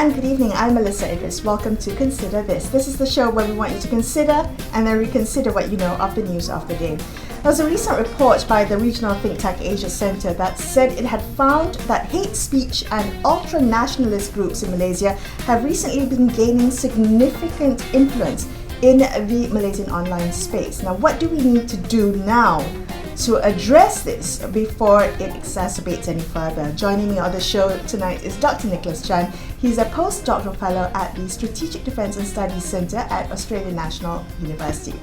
and good evening. I'm Melissa Idris. Welcome to Consider This. This is the show where we want you to consider and then reconsider what you know of the news of the day. There was a recent report by the regional think tank Asia Centre that said it had found that hate speech and ultra-nationalist groups in Malaysia have recently been gaining significant influence in the Malaysian online space. Now, what do we need to do now to address this before it exacerbates any further? Joining me on the show tonight is Dr. Nicholas Chan. He's a postdoctoral fellow at the Strategic Defence and Studies Centre at Australian National University.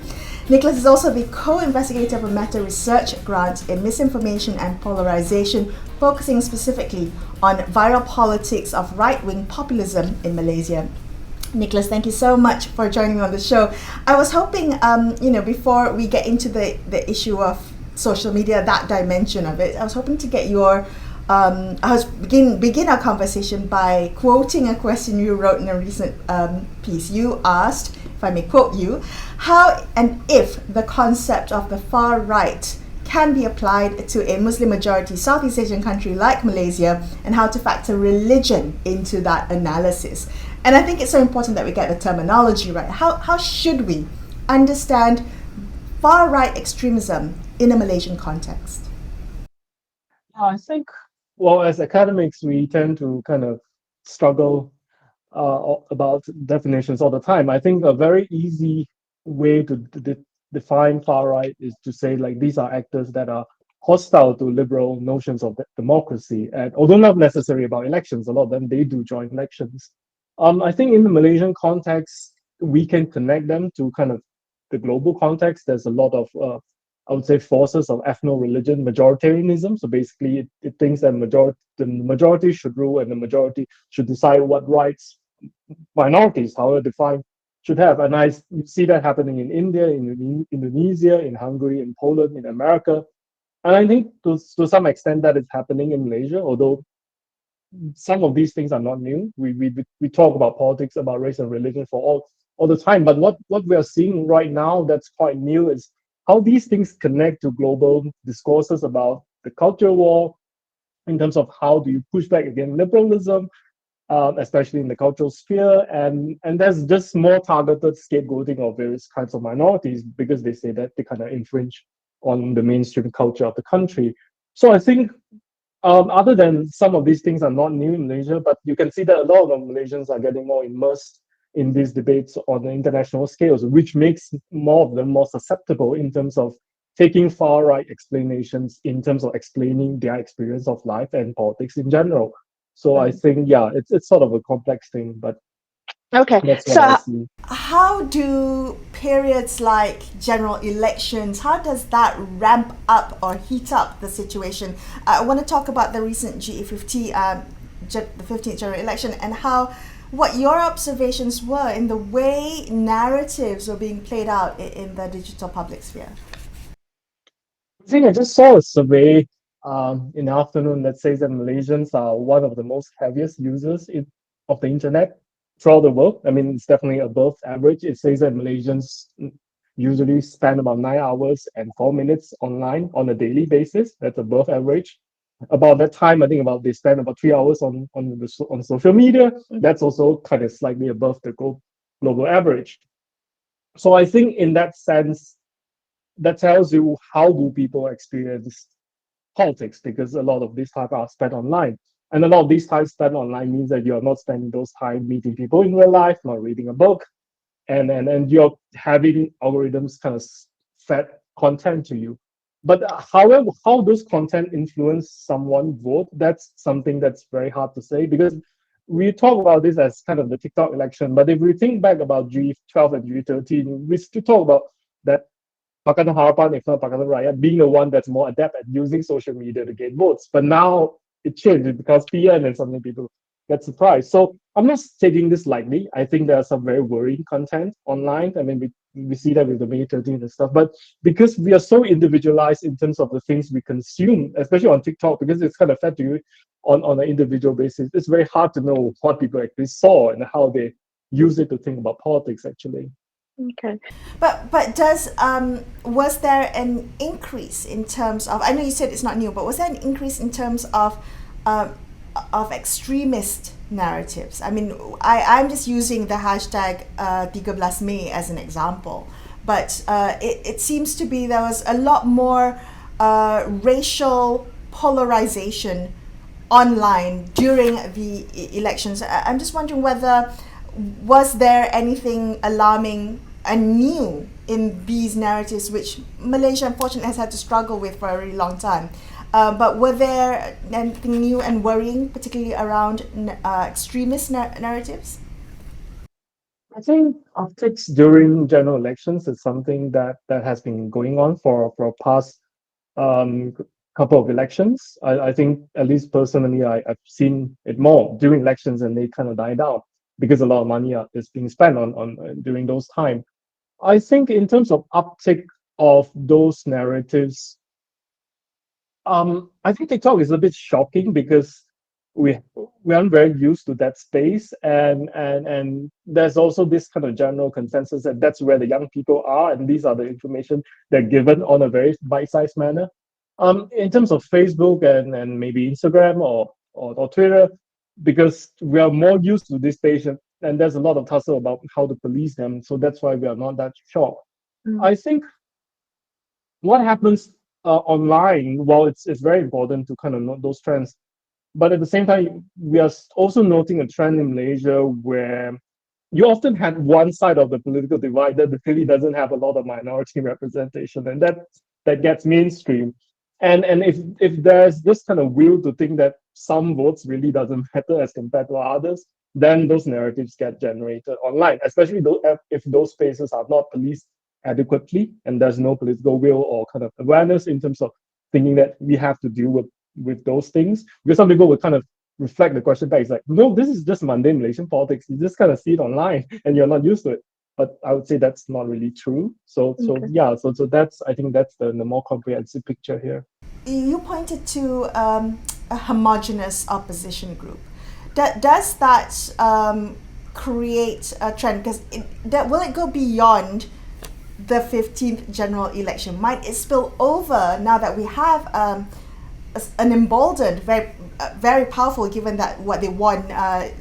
Nicholas is also the co-investigator of a meta-research grant in misinformation and polarisation, focusing specifically on viral politics of right-wing populism in Malaysia. Nicholas, thank you so much for joining me on the show. I was hoping, before we get into the issue of social media, that dimension of it, I was hoping to get your, begin our conversation by quoting a question you wrote in a recent piece. You asked, if I may quote you, how and if the concept of the far right can be applied to a Muslim majority Southeast Asian country like Malaysia, and how to factor religion into that analysis. And I think it's so important that we get the terminology right. How should we understand far right extremism in a Malaysian context? I think, well, as academics, we tend to kind of struggle about definitions all the time. I think a very easy way to define far right is to say, like, these are actors that are hostile to liberal notions of democracy. And although not necessarily about elections, a lot of them, they do join elections. I think in the Malaysian context, we can connect them to kind of the global context. There's a lot of I would say forces of ethno-religion majoritarianism. So basically, it thinks that the majority should rule and the majority should decide what rights minorities, however defined, should have. And I see that happening in India, in Indonesia, in Hungary, in Poland, in America. And I think to some extent that is happening in Malaysia, although some of these things are not new. We talk about politics, about race and religion for all the time. But what we are seeing right now that's quite new is how these things connect to global discourses about the culture war, in terms of how do you push back against liberalism, especially in the cultural sphere, and there's just more targeted scapegoating of various kinds of minorities because they say that they kind of infringe on the mainstream culture of the country. So I think other than some of these things are not new in Malaysia, but you can see that a lot of Malaysians are getting more immersed in these debates on the international scales, which makes more of them more susceptible in terms of taking far right explanations in terms of explaining their experience of life and politics in general. So I think, yeah, it's sort of a complex thing, but Okay, that's what so I see. how do periods like general elections, how does that ramp up or heat up the situation? I want to talk about the recent GE15, the 15th general election, and what your observations were in the way narratives were being played out in the digital public sphere. I think I just saw a survey in the afternoon that says that Malaysians are one of the most heaviest users of the internet throughout the world. I mean, it's definitely above average. It says that Malaysians usually spend about 9 hours and 4 minutes online on a daily basis. That's above average. About that time, I think they spend about 3 hours on social media. That's also kind of slightly above the global average. So I think in that sense, that tells you how do people experience politics, because a lot of these time are spent online. And a lot of these time spent online means that you're not spending those time meeting people in real life, not reading a book, and you're having algorithms kind of fed content to you. But however, how those content influence someone vote, that's something that's very hard to say, because we talk about this as kind of the TikTok election. But if we think back about G12 and G13, we still talk about that Pakatan Harapan, if not Pakatan Rakyat, being the one that's more adept at using social media to get votes. But now it changed because PN and suddenly people get surprised. So I'm not taking this lightly. I think there are some very worrying content online. I mean, we see that with the May 13th and stuff. But because we are so individualized in terms of the things we consume, especially on TikTok, because it's kind of fed to you on an individual basis, it's very hard to know what people actually saw and how they use it to think about politics, actually. Okay, but does was there an increase in terms of? I know you said it's not new, but was there an increase in terms of of extremist narratives. I mean, I'm just using the hashtag 13 Mei as an example, but it seems to be there was a lot more racial polarization online during the elections. I'm just wondering whether was there anything alarming and new in these narratives, which Malaysia unfortunately has had to struggle with for a really long time. But were there anything new and worrying, particularly around extremist narratives? I think optics during general elections is something that has been going on for past um, couple of elections. I think, at least personally, I've seen it more during elections, and they kind of die down because a lot of money is being spent on during those time. I think in terms of uptick of those narratives, I think TikTok is a bit shocking because we we aren't very used to that space, and there's also this kind of general consensus that that's where the young people are, and these are the information they're given on a very bite-sized manner. In terms of Facebook and maybe Instagram or Twitter, because we are more used to this stage, and there's a lot of tussle about how to police them, so that's why we are not that shocked. I think what happens online, while it's very important to kind of note those trends, but at the same time, we are also noting a trend in Malaysia where you often had one side of the political divide that really doesn't have a lot of minority representation, and that gets mainstream. And if there's this kind of will to think that some votes really doesn't matter as compared to others, then those narratives get generated online, especially if those spaces are not policed adequately and there's no political will or kind of awareness in terms of thinking that we have to deal with those things. Because some people would kind of reflect the question back. It's like, no, this is just mundane Malaysian politics. You just kind of see it online and you're not used to it. But I would say that's not really true. So yeah, so that's, I think that's the more comprehensive picture here. You pointed to a homogenous opposition group. Does that create a trend? Because will it go beyond the 15th general election? Might it spill over now that we have an emboldened, very powerful, given that what they won,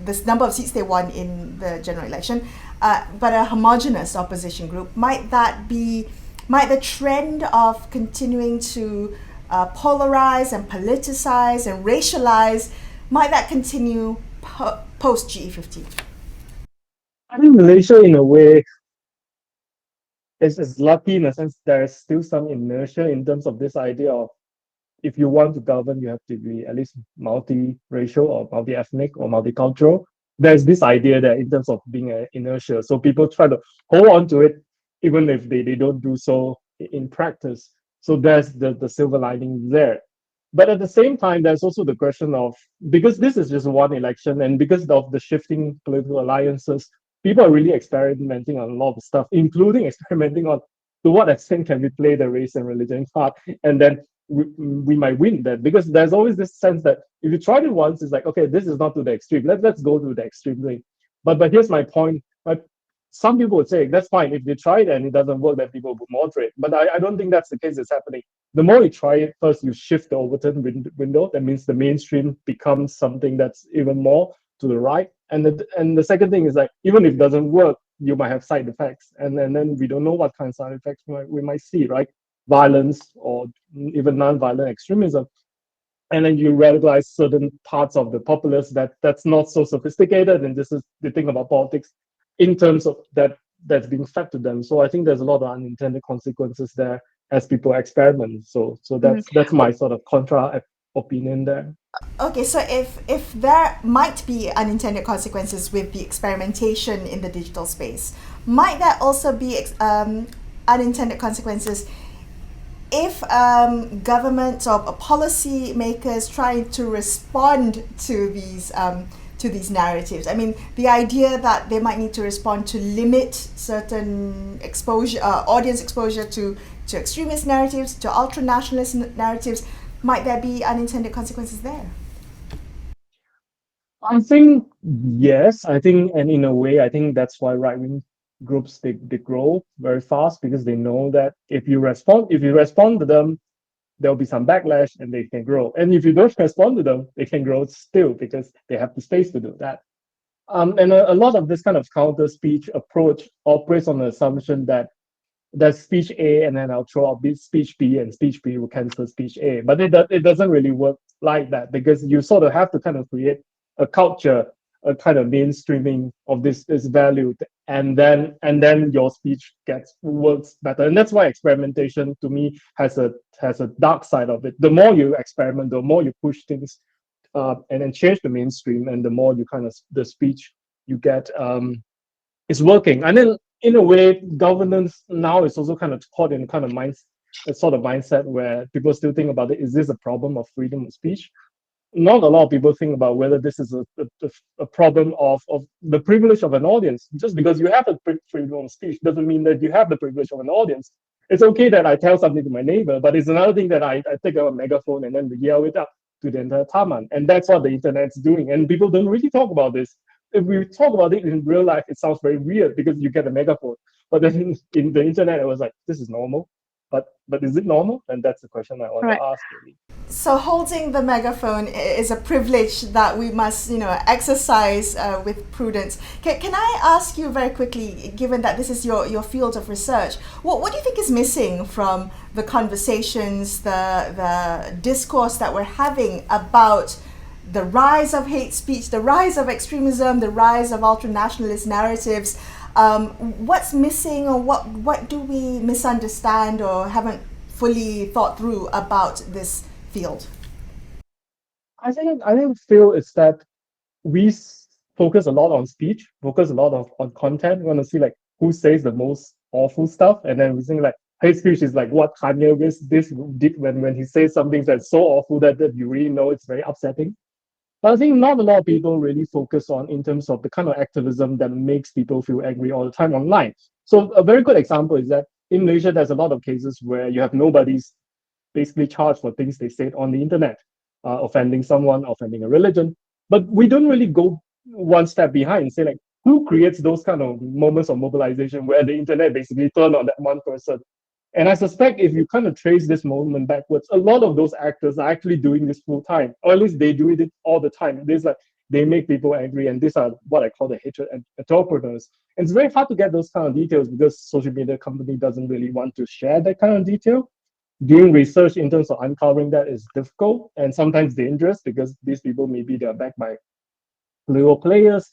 this number of seats they won in the general election, but a homogenous opposition group? Might the trend of continuing to polarize and politicize and racialize, might that continue post GE15? I think Malaysia, in a way, is lucky in a sense. There's still some inertia in terms of this idea of, if you want to govern, you have to be at least multi-racial or multi-ethnic or multicultural. There's this idea that in terms of being an inertia, so people try to hold on to it, even if they don't do so in practice. So there's the silver lining there. But at the same time, there's also the question of, because this is just one election and because of the shifting political alliances, people are really experimenting on a lot of stuff, including experimenting on to what extent can we play the race and religion card, and then we might win that, because there's always this sense that if you tried it once, it's like, okay, this is not to the extreme. Let's go to the extreme thing. But here's my point. Some people would say that's fine if they try it and it doesn't work, then people would moderate. But I don't think that's the case that's happening. The more you try it, first you shift the Overton window. That means the mainstream becomes something that's even more to the right. And the second thing is, like, even if it doesn't work, you might have side effects, and then we don't know what kind of side effects we might see, right? Violence or even non-violent extremism, and then you radicalize certain parts of the populace that's not so sophisticated, and this is the thing about politics in terms of that's being fed to them. So I think there's a lot of unintended consequences there as people experiment. So that's my sort of contra opinion there. Okay, so if there might be unintended consequences with the experimentation in the digital space, might there also be unintended consequences if governments or policy makers trying to respond to these narratives? I mean, the idea that they might need to respond to limit certain exposure, audience exposure to extremist narratives, to ultranationalist narratives. Might there be unintended consequences there? I think yes. I think, and in a way, I think that's why right wing groups they grow very fast, because they know that if you respond to them, there'll be some backlash and they can grow. And if you don't respond to them, they can grow still because they have the space to do that. And a lot of this kind of counter speech approach operates on the assumption that there's speech A and then I'll throw out speech B and speech B will cancel speech A. But it doesn't really work like that because you sort of have to kind of create a culture, a kind of mainstreaming of this value, and then your speech works better. And that's why experimentation to me has a dark side of it. The more you experiment, the more you push things and then change the mainstream, and the more you kind of the speech you get is working. And then in a way, governance now is also kind of caught in kind of a sort of mindset where people still think about it. Is this a problem of freedom of speech? Not a lot of people think about whether this is a problem of the privilege of an audience. Just because you have a freedom of speech doesn't mean that you have the privilege of an audience. It's okay that I tell something to my neighbor, but it's another thing that I take out a megaphone and then yell it up to the entire taman. And that's what the internet's doing. And people don't really talk about this. If we talk about it in real life, it sounds very weird because you get a megaphone. But then in the internet, it was like, this is normal. But is it normal? And that's the question I want to ask, really. So holding the megaphone is a privilege that we must, exercise with prudence. Can I ask you very quickly, given that this is your field of research, what do you think is missing from the conversations, the discourse that we're having about the rise of hate speech, the rise of extremism, the rise of ultranationalist narratives? What's missing, or what do we misunderstand or haven't fully thought through about this field? I think feel is that we focus a lot on speech, focus a lot on content. We want to see like who says the most awful stuff, and then we think like hate speech is like what Kanye West did when he says something that's so awful that you really know it's very upsetting. But I think not a lot of people really focus on in terms of the kind of activism that makes people feel angry all the time online. So a very good example is that in Malaysia, there's a lot of cases where you have nobody's basically charged for things they said on the internet, offending someone, offending a religion. But we don't really go one step behind and say like, who creates those kind of moments of mobilization where the internet basically turned on that one person? And I suspect if you kind of trace this movement backwards, a lot of those actors are actually doing this full time, or at least they do it all the time. There's like they make people angry, and these are what I call the hatred entrepreneurs. And it's very hard to get those kind of details because social media company doesn't really want to share that kind of detail. Doing research in terms of uncovering that is difficult and sometimes dangerous because these people maybe they're backed by political players.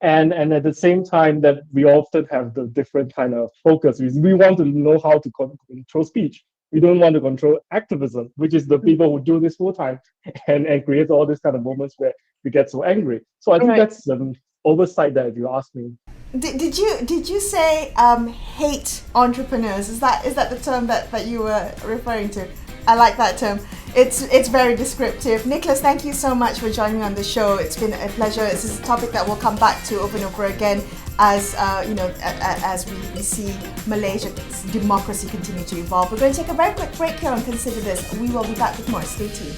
And at the same time that we often have the different kind of focus. We want to know how to control speech. We don't want to control activism, which is the people who do this full time and create all these kind of moments where we get so angry. So I think that's an oversight that if you ask me. Did you say hate entrepreneurs? Is that the term that you were referring to? I like that term. It's very descriptive. Nicholas, thank you so much for joining me on the show. It's been a pleasure. This is a topic that we'll come back to over and over again as as we see Malaysia's democracy continue to evolve. We're going to take a very quick break here and consider this. We will be back with more. Stay tuned.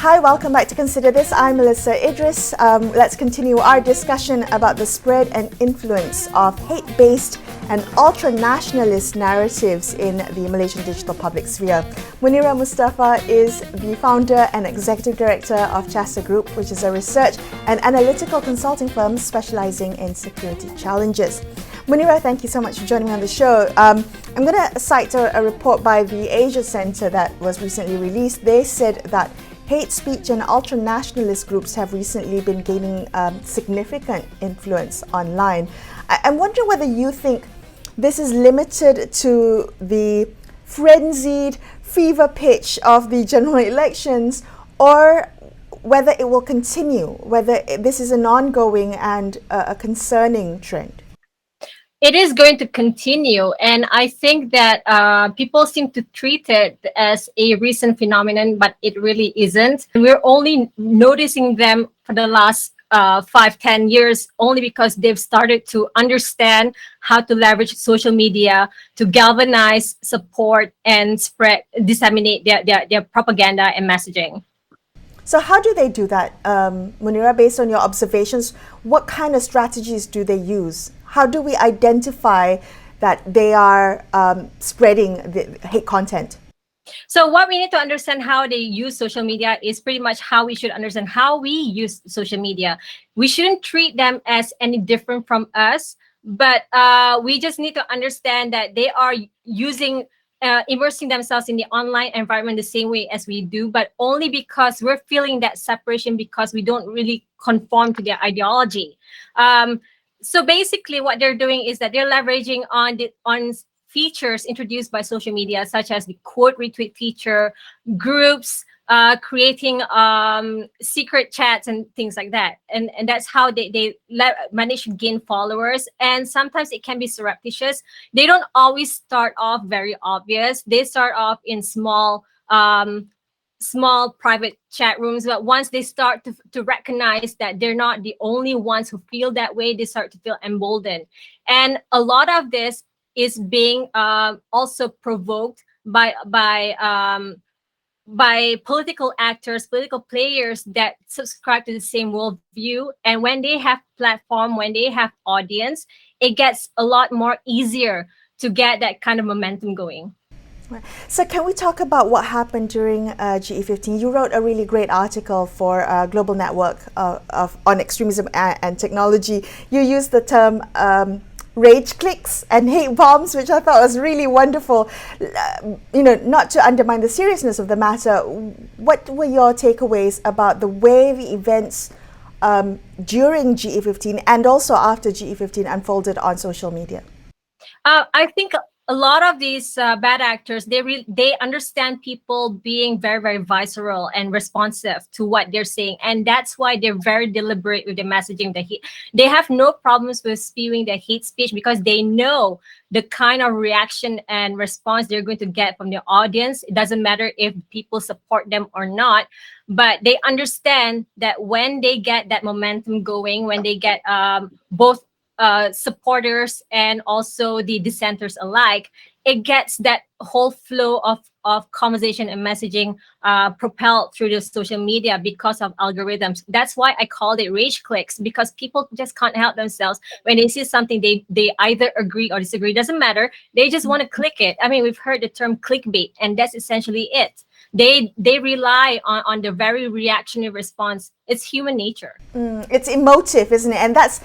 Hi, welcome back to Consider This. I'm Melissa Idris. Let's continue our discussion about the spread and influence of hate-based and ultra-nationalist narratives in the Malaysian digital public sphere. Munira Mustafa is the founder and executive director of Chasta Group, which is a research and analytical consulting firm specializing in security challenges. Munira, thank you so much for joining me on the show. I'm going to cite a report by the Asia Centre that was recently released. They said that hate speech and ultra-nationalist groups have recently been gaining significant influence online. I'm wondering whether you think this is limited to the frenzied fever pitch of the general elections, or whether it will continue, whether this is an ongoing and a concerning trend. It is going to continue, and I think that people seem to treat it as a recent phenomenon, but it really isn't. We're only noticing them for the last 5, 10 years, only because they've started to understand how to leverage social media to galvanize, support, and disseminate their propaganda and messaging. So how do they do that, Munira? Based on your observations, what kind of strategies do they use? How do we identify that they are spreading the hate content? So what we need to understand how they use social media is pretty much how we should understand how we use social media. We shouldn't treat them as any different from us, but we just need to understand that they are using immersing themselves in the online environment the same way as we do, but only because we're feeling that separation because we don't really conform to their ideology. So basically what they're doing is that they're leveraging on features introduced by social media, such as the quote retweet feature, groups, creating secret chats and things like that. And that's how manage to gain followers. And sometimes it can be surreptitious. They don't always start off very obvious. They start off in small private chat rooms, but once they start to recognize that they're not the only ones who feel that way, they start to feel emboldened. And a lot of this is being also provoked by political actors, political players that subscribe to the same worldview. And when they have platform, when they have audience, it gets a lot more easier to get that kind of momentum going. So can we talk about what happened during GE15? You wrote a really great article for Global Network on extremism and technology. You used the term rage clicks and hate bombs, which I thought was really wonderful. Not to undermine the seriousness of the matter, what were your takeaways about the way the events during GE15 and also after GE15 unfolded on social media? I think a lot of these bad actors, they understand people being very, very visceral and responsive to what they're saying, and that's why they're very deliberate with the messaging. They have no problems with spewing their hate speech because they know the kind of reaction and response they're going to get from their audience. It doesn't matter if people support them or not, but they understand that when they get that momentum going, when they get both supporters and also the dissenters alike, it gets that whole flow of conversation and messaging propelled through the social media because of algorithms. That's why I called it rage clicks, because people just can't help themselves. When they see something, they either agree or disagree. Doesn't matter. They just want to click it. I mean, we've heard the term clickbait, and that's essentially it. They rely on the very reactionary response. It's human nature. It's emotive, isn't it? And that's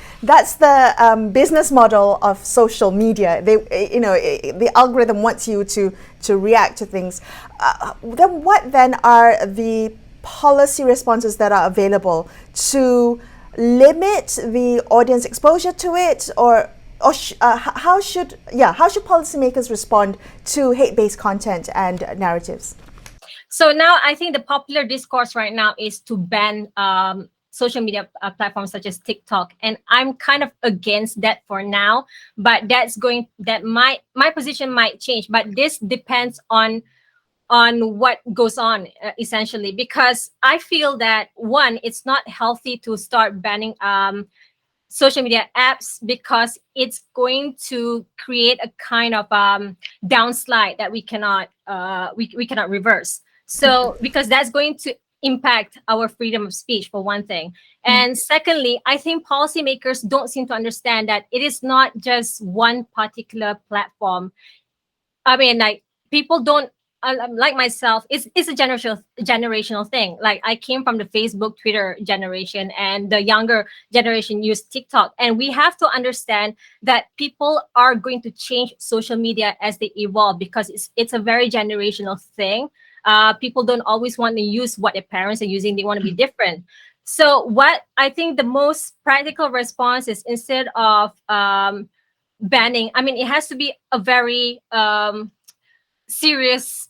the business model of social media. The algorithm wants you to react to things. Then what then are the policy responses that are available to limit the audience exposure to it, or how should policymakers respond to hate-based content and narratives? So now I think the popular discourse right now is to ban social media platforms such as TikTok, and I'm kind of against that for now. But my position might change. But this depends on what goes on essentially, because I feel that one, it's not healthy to start banning social media apps, because it's going to create a kind of downslide that we cannot reverse. So because that's going to impact our freedom of speech, for one thing. And secondly, I think policymakers don't seem to understand that it is not just one particular platform. I mean, like, people don't, like myself, it's a generational thing. Like, I came from the Facebook, Twitter generation, and the younger generation used TikTok. And we have to understand that people are going to change social media as they evolve, because it's a very generational thing. People don't always want to use what their parents are using. They want to be different. So what I think the most practical response is, instead of banning, I mean, it has to be a very serious,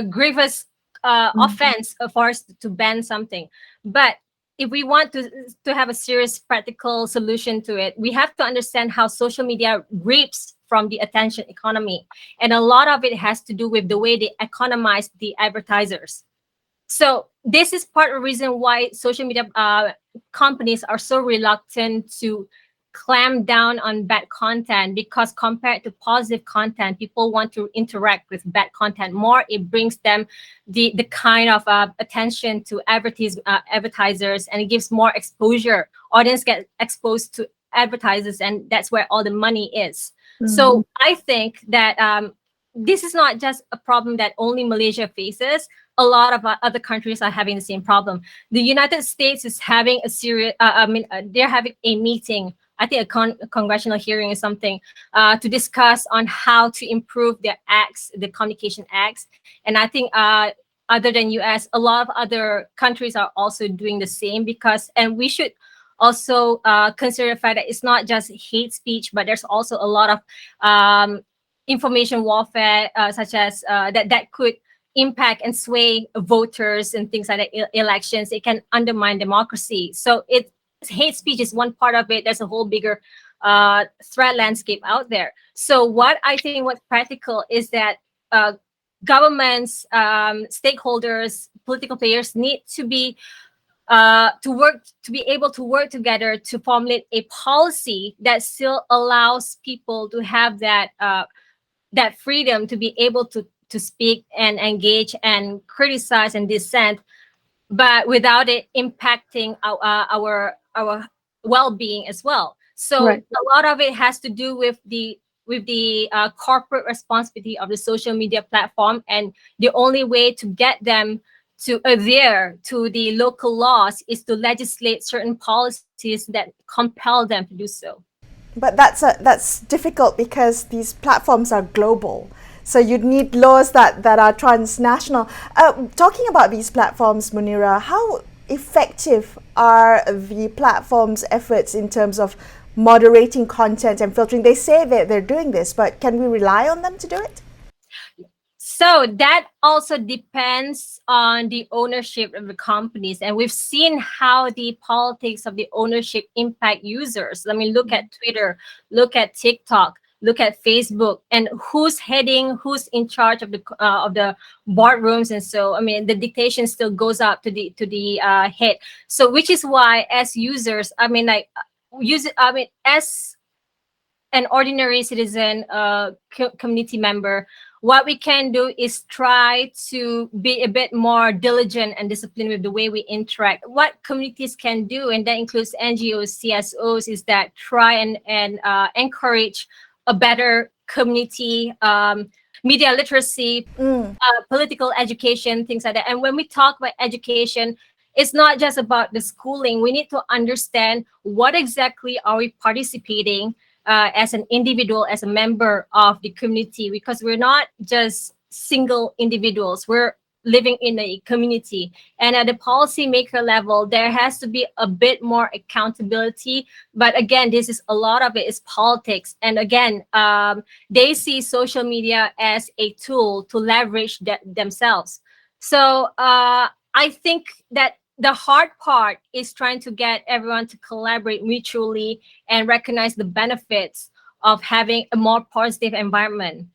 grievous offense for us to ban something. But if we want to have a serious practical solution to it, we have to understand how social media reaps from the attention economy. And a lot of it has to do with the way they economize the advertisers. So this is part of the reason why social media companies are so reluctant to clamp down on bad content, because compared to positive content, people want to interact with bad content more. It brings them the kind of attention to advertisers, and it gives more exposure. Audience get exposed to advertisers, and that's where all the money is. So I think that this is not just a problem that only Malaysia faces. A lot of other countries are having the same problem. The United States is having a serious, they're having a meeting, I think a congressional hearing or something, to discuss on how to improve their acts, the communication acts. And I think other than US, a lot of other countries are also doing the same, because, and we should also consider the fact that it's not just hate speech, but there's also a lot of information warfare, such as that could impact and sway voters and things like that, elections. It can undermine democracy. So hate speech is one part of it. There's a whole bigger threat landscape out there. So what I think what's practical is that governments, stakeholders, political players need to be able to work together to formulate a policy that still allows people to have that freedom to be able to speak and engage and criticize and dissent, but without it impacting our well-being as well. So Right. a lot of it has to do with the corporate responsibility of the social media platform, and the only way to get them to adhere to the local laws is to legislate certain policies that compel them to do so. But that's difficult because these platforms are global. So you'd need laws that are transnational. Talking about these platforms, Munira, how effective are the platforms' efforts in terms of moderating content and filtering? They say that they're doing this, but can we rely on them to do it? So that also depends on the ownership of the companies. And we've seen how the politics of the ownership impact users. I mean, look at Twitter, look at TikTok, look at Facebook, and who's in charge of the boardrooms. And so, I mean, the dictation still goes up to the head. So, which is why as users, as an ordinary citizen, community member, what we can do is try to be a bit more diligent and disciplined with the way we interact. What communities can do, and that includes NGOs, CSOs, is that try and encourage a better community, media literacy, political education, things like that. And when we talk about education, it's not just about the schooling. We need to understand what exactly are we participating as an individual, as a member of the community, because we're not just single individuals. We're living in a community. And at the policymaker level, there has to be a bit more accountability. But again, a lot of it is politics. And again, they see social media as a tool to leverage themselves. So I think that the hard part is trying to get everyone to collaborate mutually and recognize the benefits of having a more positive environment.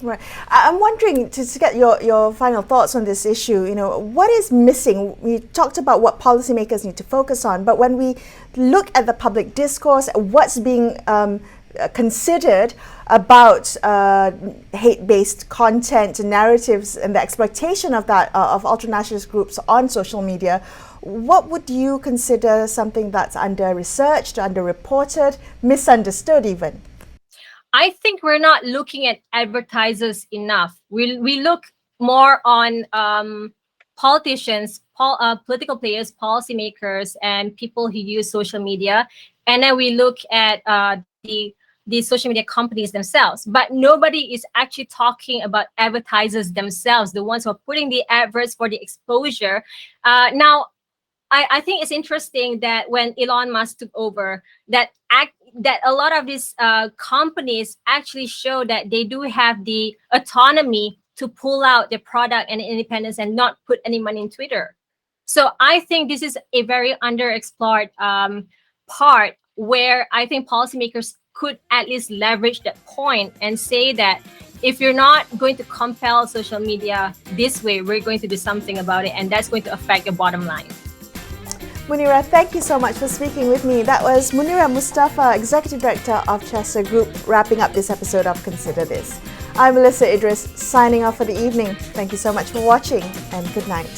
Right. I'm wondering, to get your final thoughts on this issue, what is missing? We talked about what policymakers need to focus on, but when we look at the public discourse, what's being considered about hate-based content and narratives and the exploitation of that of ultranationalist groups on social media, what would you consider something that's under-researched, under-reported, misunderstood even? I think we're not looking at advertisers enough. We look more on politicians, political players, policymakers, and people who use social media. And then we look at the social media companies themselves. But nobody is actually talking about advertisers themselves, the ones who are putting the adverts for the exposure. Now, I think it's interesting that when Elon Musk took over, that a lot of these companies actually show that they do have the autonomy to pull out their product and independence and not put any money in Twitter. So I think this is a very underexplored part where I think policymakers could at least leverage that point and say that if you're not going to compel social media this way, we're going to do something about it, and that's going to affect your bottom line. Munira, thank you so much for speaking with me. That was Munira Mustafa, Executive Director of Chester Group, wrapping up this episode of Consider This. I'm Melissa Idris, signing off for the evening. Thank you so much for watching, and good night.